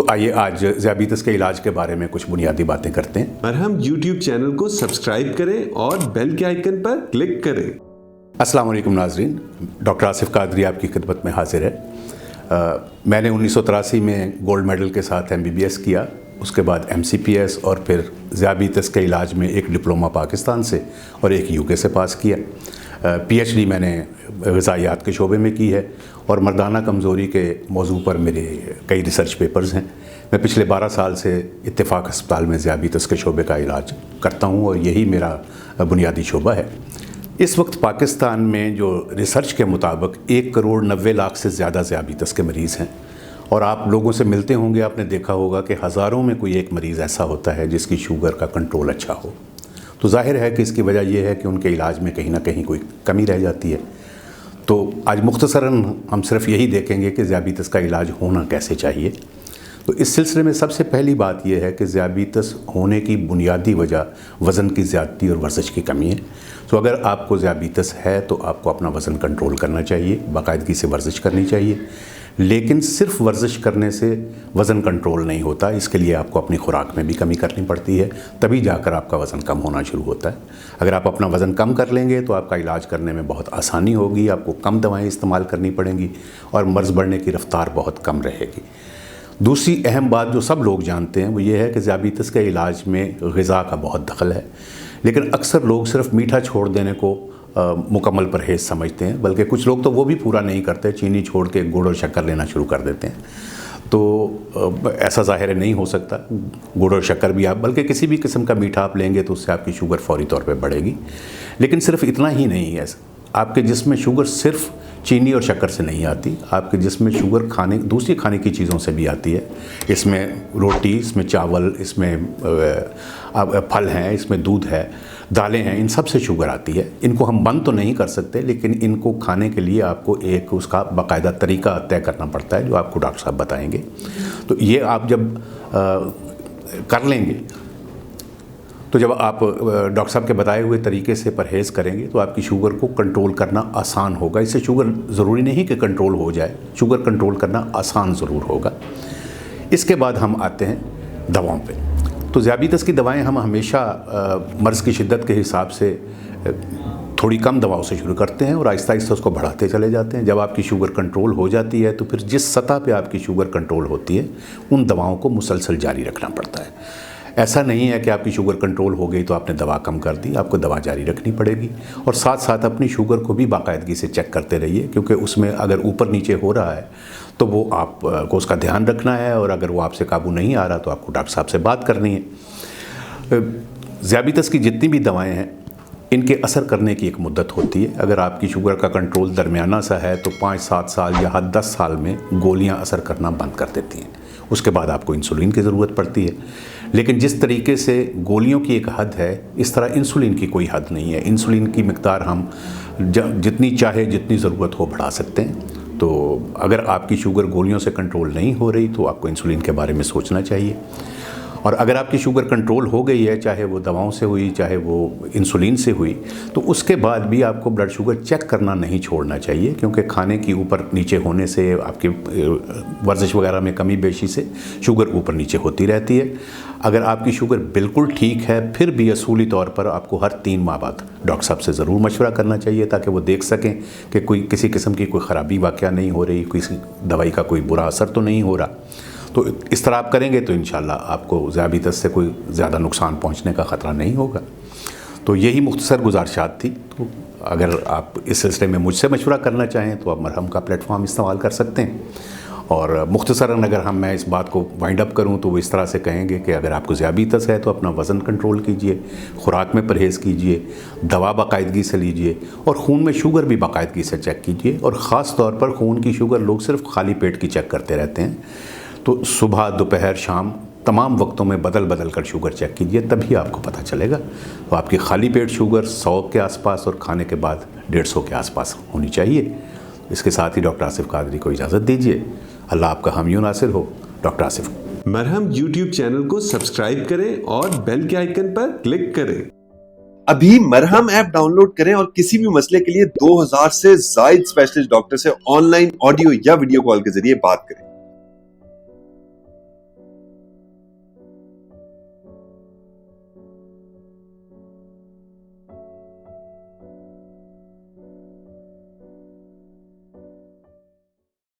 तो आइए आज ज़ियाबीतस के इलाज के बारे में कुछ बुनियादी बातें करते हैं। मरहम यूट्यूब चैनल को सब्सक्राइब करें और बेल के आइकन पर क्लिक करें। अस्सलाम वालेकुम नाज़रीन, डॉक्टर आसिफ कादरी आपकी खिदमत में हाजिर है। मैंने 1983 में गोल्ड मेडल के साथ MBBS किया, उसके बाद MCPS और फिर ज़ियाबीतस के इलाज में एक डिप्लोमा पाकिस्तान से और एक UK से पास किया। PhD मैंने ग़िज़ायात के शोबे में की है और मर्दाना कमज़ोरी के मौजू पर मेरे कई रिसर्च पेपर्स हैं। मैं पिछले 12 साल से इत्तेफाक अस्पताल में ज़ियाबीतस के शोबे का इलाज करता हूँ और यही मेरा बुनियादी शोबा है। इस वक्त पाकिस्तान में जो रिसर्च के मुताबिक 1,90,00,000 से ज़्यादा ज़ियाबीतस के मरीज़ हैं और आप लोगों से मिलते होंगे, आपने देखा होगा कि हज़ारों में कोई एक मरीज़ ऐसा होता है जिसकी शुगर का कंट्रोल अच्छा हो। तो जाहिर है कि इसकी वजह यह है कि उनके इलाज में कहीं ना कहीं कोई कमी रह जाती है। तो आज मुख्तसरन हम सिर्फ यही देखेंगे कि ज़ियाबीतस का इलाज होना कैसे चाहिए। तो इस सिलसिले में सबसे पहली बात यह है कि ज़ियाबीतस होने की बुनियादी वजह वज़न की ज़्यादती और वर्जिश की कमी है। तो अगर आपको ज़ियाबीतस है तो आपको अपना वज़न कंट्रोल करना चाहिए, बाकायदगी से वर्जिश करनी चाहिए। लेकिन सिर्फ वर्जिश करने से वज़न कंट्रोल नहीं होता, इसके लिए आपको अपनी खुराक में भी कमी करनी पड़ती है, तभी जाकर आपका वज़न कम होना शुरू होता है। अगर आप अपना वज़न कम कर लेंगे तो आपका इलाज करने में बहुत आसानी होगी, आपको कम दवाएं इस्तेमाल करनी पड़ेंगी और मर्ज़ बढ़ने की रफ़्तार बहुत कम रहेगी। दूसरी अहम बात जो सब लोग जानते हैं वो ये है कि ज़ियाबीतस के इलाज में ग़िज़ा का बहुत दखल है, लेकिन अक्सर लोग सिर्फ मीठा छोड़ देने को मुकम्मल परहेज़ समझते हैं, बल्कि कुछ लोग तो वो भी पूरा नहीं करते, चीनी छोड़ के गुड़ और शक्कर लेना शुरू कर देते हैं। तो ऐसा ज़ाहिर है नहीं हो सकता। गुड़ और शक्कर भी आप बल्कि किसी भी किस्म का मीठा आप लेंगे तो उससे आपकी शुगर फ़ौरी तौर पे बढ़ेगी। लेकिन सिर्फ इतना ही नहीं है, आपके जिस्म में शुगर सिर्फ चीनी और शक्कर से नहीं आती, आपके जिस्म में शुगर दूसरी खाने की चीज़ों से भी आती है। इसमें रोटी, इसमें चावल, इसमें फल हैं, इसमें दूध है, दालें हैं, इन सब से शुगर आती है। इनको हम बंद तो नहीं कर सकते, लेकिन इनको खाने के लिए आपको एक उसका बाकायदा तरीका तय करना पड़ता है जो आपको डॉक्टर साहब बताएंगे। तो ये आप जब कर लेंगे, तो जब आप डॉक्टर साहब के बताए हुए तरीके से परहेज़ करेंगे तो आपकी शुगर को कंट्रोल करना आसान होगा। इससे शुगर ज़रूरी नहीं कि कंट्रोल हो जाए, शुगर कंट्रोल करना आसान ज़रूर होगा। इसके बाद हम आते हैं दवाओं पे। तो ज़ियाबीतस की दवाएं हम हमेशा मर्ज़ की शिद्दत के हिसाब से थोड़ी कम दवाओं से शुरू करते हैं और आहिस्ता आहिस्ता उसको बढ़ाते चले जाते हैं। जब आपकी शुगर कंट्रोल हो जाती है तो फिर जिस सतह पे आपकी शुगर कंट्रोल होती है उन दवाओं को मुसलसल जारी रखना पड़ता है। ऐसा नहीं है कि आपकी शुगर कंट्रोल हो गई तो आपने दवा कम कर दी, आपको दवा जारी रखनी पड़ेगी और साथ साथ अपनी शुगर को भी बाकायदगी से चेक करते रहिए, क्योंकि उसमें अगर ऊपर नीचे हो रहा है तो वो आपको उसका ध्यान रखना है और अगर वो आपसे काबू नहीं आ रहा तो आपको डॉक्टर साहब से बात करनी है। ज़ियाबीतस की जितनी भी दवाएँ हैं इनके असर करने की एक मुद्दत होती है। अगर आपकी शुगर का कंट्रोल दरमियाना सा है तो 5-7 साल या 10 साल में गोलियां असर करना बंद कर देती हैं, उसके बाद आपको इंसुलिन की ज़रूरत पड़ती है। लेकिन जिस तरीके से गोलियों की एक हद है, इस तरह इंसुलिन की कोई हद नहीं है। इंसुलिन की मिकदार हम जितनी चाहे जितनी ज़रूरत हो बढ़ा सकते हैं। तो अगर आपकी शुगर गोलियों से कंट्रोल नहीं हो रही तो आपको इंसुलिन के बारे में सोचना चाहिए। और अगर आपकी शुगर कंट्रोल हो गई है, चाहे वो दवाओं से हुई चाहे वो इंसुलिन से हुई, तो उसके बाद भी आपको ब्लड शुगर चेक करना नहीं छोड़ना चाहिए, क्योंकि खाने की ऊपर नीचे होने से आपकी वर्जिश वगैरह में कमी बेशी से शुगर ऊपर नीचे होती रहती है। अगर आपकी शुगर बिल्कुल ठीक है फिर भी असूली तौर पर आपको हर 3 माह बाद डॉक्टर साहब से ज़रूर मशवरा करना चाहिए, ताकि वो देख सकें कि कोई किसी किस्म की कोई ख़राबी वाक़या नहीं हो रही, किसी दवाई का कोई बुरा असर तो नहीं हो रहा। तो इस तरह आप करेंगे तो इंशाल्लाह आपको ज़ियाबीतस से कोई ज़्यादा नुकसान पहुंचने का ख़तरा नहीं होगा। तो यही मुख्तसर गुजारिशात थी। तो अगर आप इस सिलसिले में मुझसे मशवरा करना चाहें तो आप मरहम का प्लेटफॉर्म इस्तेमाल कर सकते हैं। और मुख्तसरन अगर मैं इस बात को वाइंड अप करूं तो वो इस तरह से कहेंगे कि अगर आपको ज़ियाबीतस है तो अपना वज़न कंट्रोल कीजिए, खुराक में परहेज़ कीजिए, दवा बाकायदगी से लीजिए और खून में शुगर भी बाकायदगी से चेक कीजिए। और ख़ास तौर पर खून की शुगर लोग सिर्फ खाली पेट की चेक करते रहते हैं, तो सुबह दोपहर शाम तमाम वक्तों में बदल बदल कर शुगर चेक कीजिए, तभी आपको पता चलेगा। तो आपकी खाली पेट शुगर 100 के आसपास और खाने के बाद 150 के आसपास होनी चाहिए। इसके साथ ही डॉक्टर आसिफ कादरी को इजाज़त दीजिए। अल्लाह आपका हामीयो नासिर हो। डॉक्टर आसिफ। मरहम यूट्यूब चैनल को सब्सक्राइब करें और बेल के आइकन पर क्लिक करें। अभी मरहम ऐप डाउनलोड करें और किसी भी मसले के लिए 2000 से ज्यादा स्पेशलिस्ट डॉक्टर से ऑनलाइन ऑडियो या वीडियो कॉल के जरिए बात करें।